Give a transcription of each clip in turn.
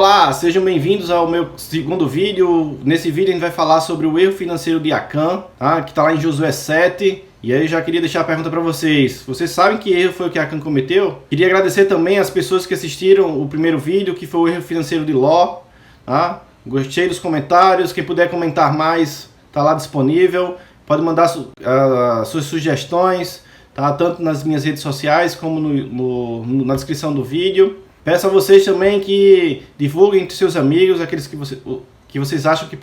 Olá, sejam bem-vindos ao meu segundo vídeo. Nesse vídeo a gente vai falar sobre o erro financeiro de Acã, tá? Que está lá em Josué 7. E aí eu já queria deixar a pergunta para vocês. Vocês sabem que erro foi o que Acã cometeu? Queria agradecer também às pessoas que assistiram o primeiro vídeo, que foi o erro financeiro de Ló. Tá? Gostei dos comentários. Quem puder comentar mais, está lá disponível. Pode mandar suas sugestões, tá? Tanto nas minhas redes sociais como na descrição do vídeo. Peço a vocês também que divulguem entre seus amigos, aqueles que vocês acham que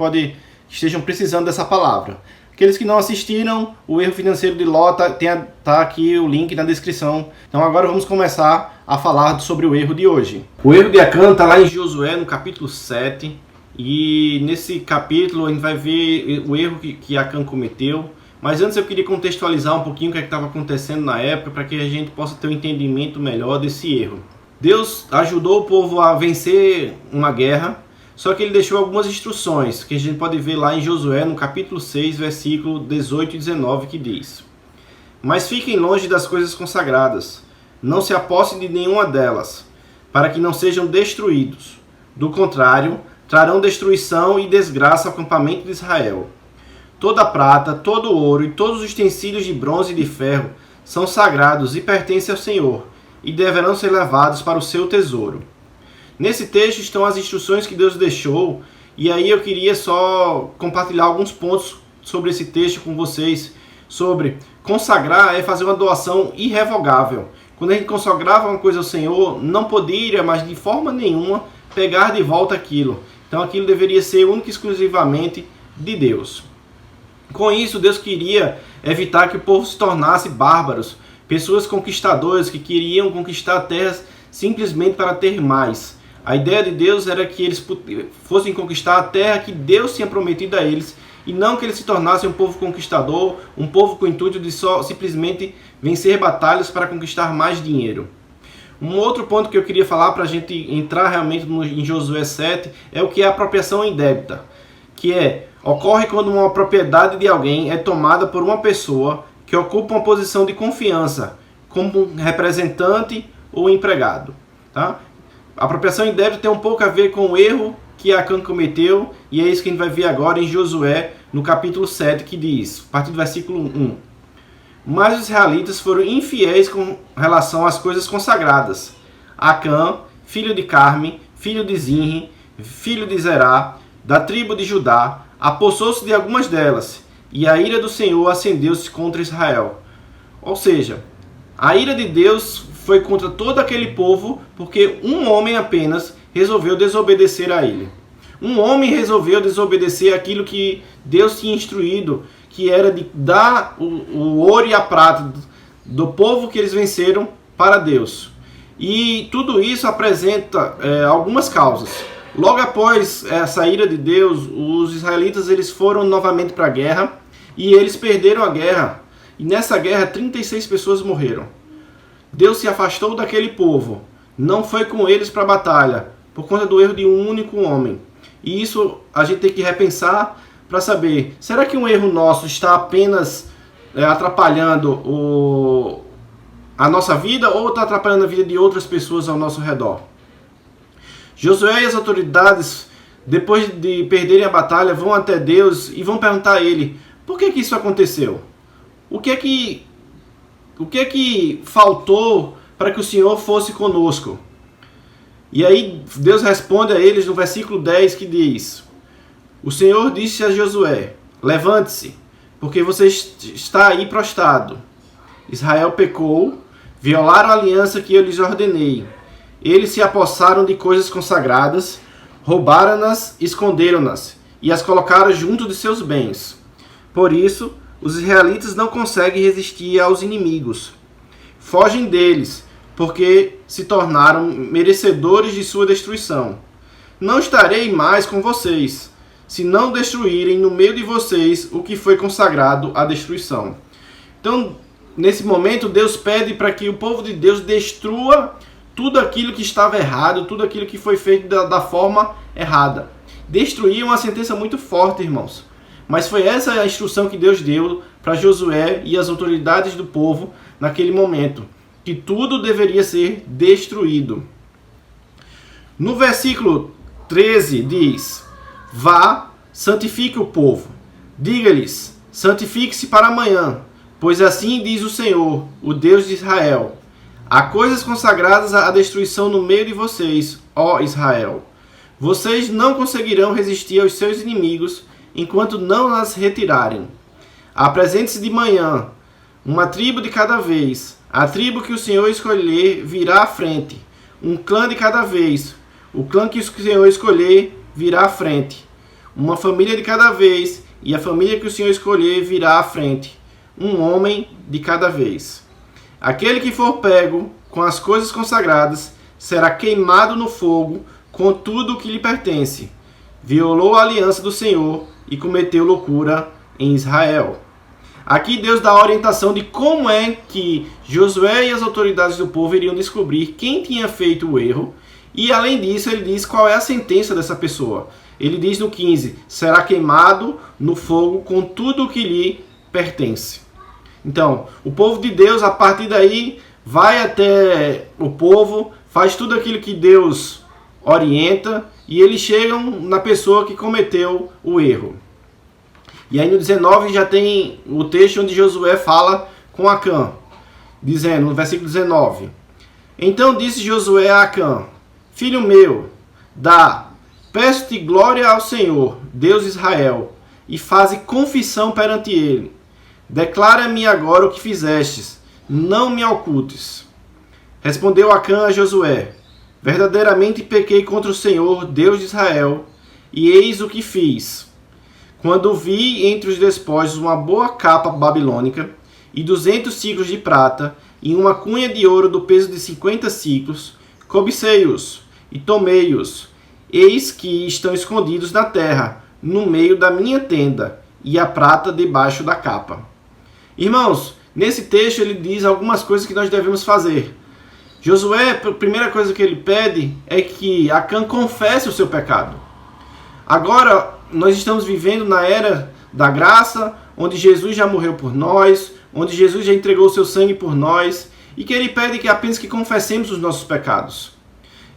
estejam precisando dessa palavra. Aqueles que não assistiram, o erro financeiro de Ló tá aqui o link na descrição. Então agora vamos começar a falar sobre o erro de hoje. O erro de Acã está lá em Josué, no capítulo 7. E nesse capítulo a gente vai ver o erro que Acã cometeu. Mas antes eu queria contextualizar um pouquinho o que estava acontecendo na época, para que a gente possa ter um entendimento melhor desse erro. Deus ajudou o povo a vencer uma guerra, só que ele deixou algumas instruções, que a gente pode ver lá em Josué, no capítulo 6, versículo 18 e 19, que diz: Mas fiquem longe das coisas consagradas, não se apossem de nenhuma delas, para que não sejam destruídos. Do contrário, trarão destruição e desgraça ao acampamento de Israel. Toda a prata, todo o ouro e todos os utensílios de bronze e de ferro são sagrados e pertencem ao Senhor, e deverão ser levados para o seu tesouro. Nesse texto estão as instruções que Deus deixou, e aí eu queria só compartilhar alguns pontos sobre esse texto com vocês, sobre consagrar é fazer uma doação irrevogável. Quando a gente consagrava uma coisa ao Senhor, não poderia, mas de forma nenhuma, pegar de volta aquilo. Então aquilo deveria ser único e exclusivamente de Deus. Com isso, Deus queria evitar que o povo se tornasse bárbaros, pessoas conquistadoras que queriam conquistar terras simplesmente para ter mais. A ideia de Deus era que eles fossem conquistar a terra que Deus tinha prometido a eles, e não que eles se tornassem um povo conquistador, um povo com o intuito de só simplesmente vencer batalhas para conquistar mais dinheiro. Um outro ponto que eu queria falar para a gente entrar realmente em Josué 7 é o que é a apropriação indébita, que ocorre quando uma propriedade de alguém é tomada por uma pessoa que ocupa uma posição de confiança, como um representante ou empregado. Tá? A apropriação indébita tem um pouco a ver com o erro que Acã cometeu, e é isso que a gente vai ver agora em Josué, no capítulo 7, que diz, a partir do versículo 1. Mas os israelitas foram infiéis com relação às coisas consagradas. Acã, filho de Carme, filho de Zinri, filho de Zerá, da tribo de Judá, apossou-se de algumas delas, e a ira do Senhor acendeu-se contra Israel. Ou seja, a ira de Deus foi contra todo aquele povo, porque um homem apenas resolveu desobedecer a ele. Um homem resolveu desobedecer aquilo que Deus tinha instruído, que era de dar o ouro e a prata do povo que eles venceram para Deus. E tudo isso apresenta algumas causas. Logo após essa ira de Deus, os israelitas eles foram novamente para a guerra e eles perderam a guerra. E nessa guerra 36 pessoas morreram. Deus se afastou daquele povo, não foi com eles para a batalha, por conta do erro de um único homem. E isso a gente tem que repensar para saber, será que um erro nosso está apenas atrapalhando a nossa vida ou está atrapalhando a vida de outras pessoas ao nosso redor? Josué e as autoridades, depois de perderem a batalha, vão até Deus e vão perguntar a ele, por que isso aconteceu? O que é que faltou para que o Senhor fosse conosco? E aí Deus responde a eles no versículo 10 que diz, o Senhor disse a Josué, levante-se, porque você está aí prostrado. Israel pecou, violaram a aliança que eu lhes ordenei. Eles se apossaram de coisas consagradas, roubaram-nas, esconderam-nas e as colocaram junto de seus bens. Por isso, os israelitas não conseguem resistir aos inimigos. Fogem deles, porque se tornaram merecedores de sua destruição. Não estarei mais com vocês, se não destruírem no meio de vocês o que foi consagrado à destruição. Então, nesse momento, Deus pede para que o povo de Deus destrua tudo aquilo que estava errado, tudo aquilo que foi feito da forma errada. Destruir é uma sentença muito forte, irmãos. Mas foi essa a instrução que Deus deu para Josué e as autoridades do povo naquele momento, que tudo deveria ser destruído. No versículo 13 diz: Vá, santifique o povo. Diga-lhes: santifique-se para amanhã, pois assim diz o Senhor, o Deus de Israel: há coisas consagradas à destruição no meio de vocês, ó Israel. Vocês não conseguirão resistir aos seus inimigos enquanto não as retirarem. Apresente-se de manhã, uma tribo de cada vez. A tribo que o Senhor escolher virá à frente. Um clã de cada vez. O clã que o Senhor escolher virá à frente. Uma família de cada vez. E a família que o Senhor escolher virá à frente. Um homem de cada vez. Aquele que for pego com as coisas consagradas será queimado no fogo com tudo o que lhe pertence. Violou a aliança do Senhor e cometeu loucura em Israel. Aqui Deus dá a orientação de como é que Josué e as autoridades do povo iriam descobrir quem tinha feito o erro. E além disso, ele diz qual é a sentença dessa pessoa. Ele diz no 15, será queimado no fogo com tudo o que lhe pertence. Então, o povo de Deus, a partir daí, vai até o povo, faz tudo aquilo que Deus orienta, e eles chegam na pessoa que cometeu o erro. E aí no 19 já tem o texto onde Josué fala com Acã, dizendo, no versículo 19: Então disse Josué a Acã: Filho meu, peço-te glória ao Senhor, Deus de Israel, e faze confissão perante ele. Declara-me agora o que fizestes, não me ocultes. Respondeu Acã a Josué: Verdadeiramente pequei contra o Senhor, Deus de Israel, e eis o que fiz. Quando vi entre os despojos uma boa capa babilônica, e 200 ciclos de prata, e uma cunha de ouro do peso de 50 ciclos, cobicei-os, e tomei-os. Eis que estão escondidos na terra, no meio da minha tenda, e a prata debaixo da capa. Irmãos, nesse texto ele diz algumas coisas que nós devemos fazer. Josué, a primeira coisa que ele pede é que Acã confesse o seu pecado. Agora, nós estamos vivendo na era da graça, onde Jesus já morreu por nós, onde Jesus já entregou o seu sangue por nós, e que ele pede que apenas que confessemos os nossos pecados.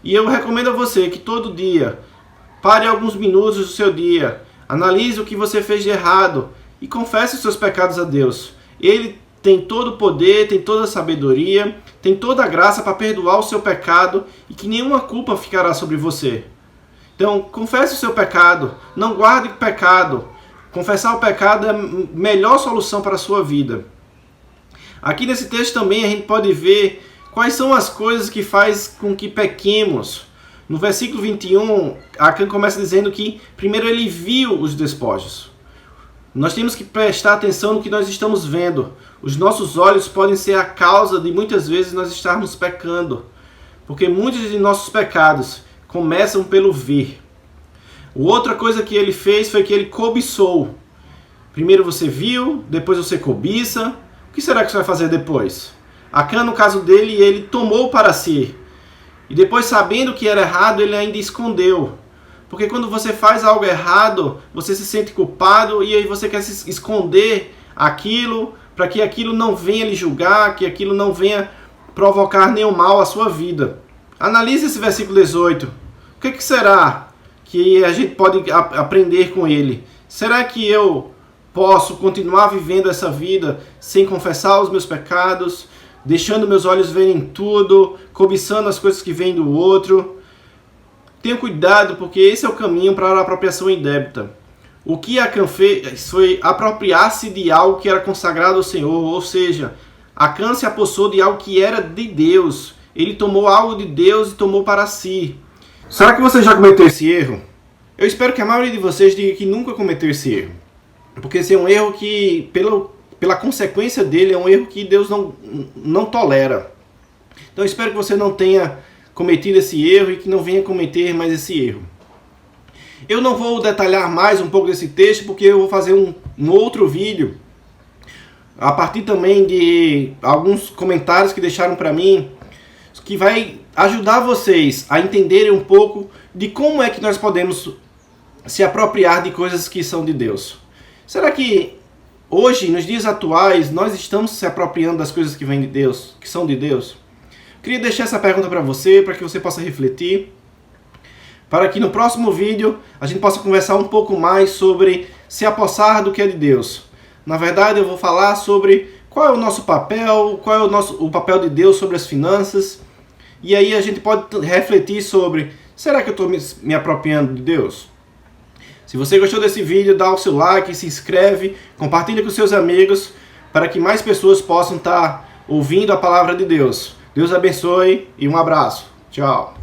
E eu recomendo a você que todo dia, pare alguns minutos do seu dia, analise o que você fez de errado e confesse os seus pecados a Deus. Ele tem todo o poder, tem toda a sabedoria, tem toda a graça para perdoar o seu pecado e que nenhuma culpa ficará sobre você. Então, confesse o seu pecado, não guarde o pecado. Confessar o pecado é a melhor solução para a sua vida. Aqui nesse texto também a gente pode ver quais são as coisas que faz com que pequemos. No versículo 21, Acã começa dizendo que primeiro ele viu os despojos. Nós temos que prestar atenção no que nós estamos vendo. Os nossos olhos podem ser a causa de muitas vezes nós estarmos pecando. Porque muitos de nossos pecados começam pelo ver. Outra coisa que ele fez foi que ele cobiçou. Primeiro você viu, depois você cobiça. O que será que você vai fazer depois? Acã, no caso dele, ele tomou para si. E depois, sabendo que era errado, ele ainda escondeu. Porque quando você faz algo errado, você se sente culpado e aí você quer se esconder aquilo para que aquilo não venha lhe julgar, que aquilo não venha provocar nenhum mal à sua vida. Analise esse versículo 18. O que será que a gente pode aprender com ele? Será que eu posso continuar vivendo essa vida sem confessar os meus pecados, deixando meus olhos verem tudo, cobiçando as coisas que vêm do outro? Tenha cuidado, porque esse é o caminho para a apropriação indébita. O que Acã fez foi apropriar-se de algo que era consagrado ao Senhor, ou seja, Acã se apossou de algo que era de Deus. Ele tomou algo de Deus e tomou para si. Será que você já cometeu esse erro? Eu espero que a maioria de vocês diga que nunca cometeu esse erro. Porque esse é um erro que, pela consequência dele, é um erro que Deus não tolera. Então eu espero que você não tenha cometido esse erro e que não venha cometer mais esse erro. Eu não vou detalhar mais um pouco desse texto, porque eu vou fazer um outro vídeo, a partir também de alguns comentários que deixaram para mim, que vai ajudar vocês a entenderem um pouco de como é que nós podemos se apropriar de coisas que são de Deus. Será que hoje, nos dias atuais, nós estamos se apropriando das coisas que vêm de Deus, que são de Deus? Eu queria deixar essa pergunta para você que você possa refletir. para que no próximo vídeo a gente possa conversar um pouco mais sobre se apossar do que é de Deus. Na verdade, eu vou falar sobre qual é o nosso papel, qual é o papel de Deus sobre as finanças. E aí a gente pode refletir sobre, será que eu estou me apropriando de Deus? Se você gostou desse vídeo, dá o seu like, se inscreve, compartilha com seus amigos, para que mais pessoas possam estar ouvindo a palavra de Deus. Deus abençoe e um abraço. Tchau.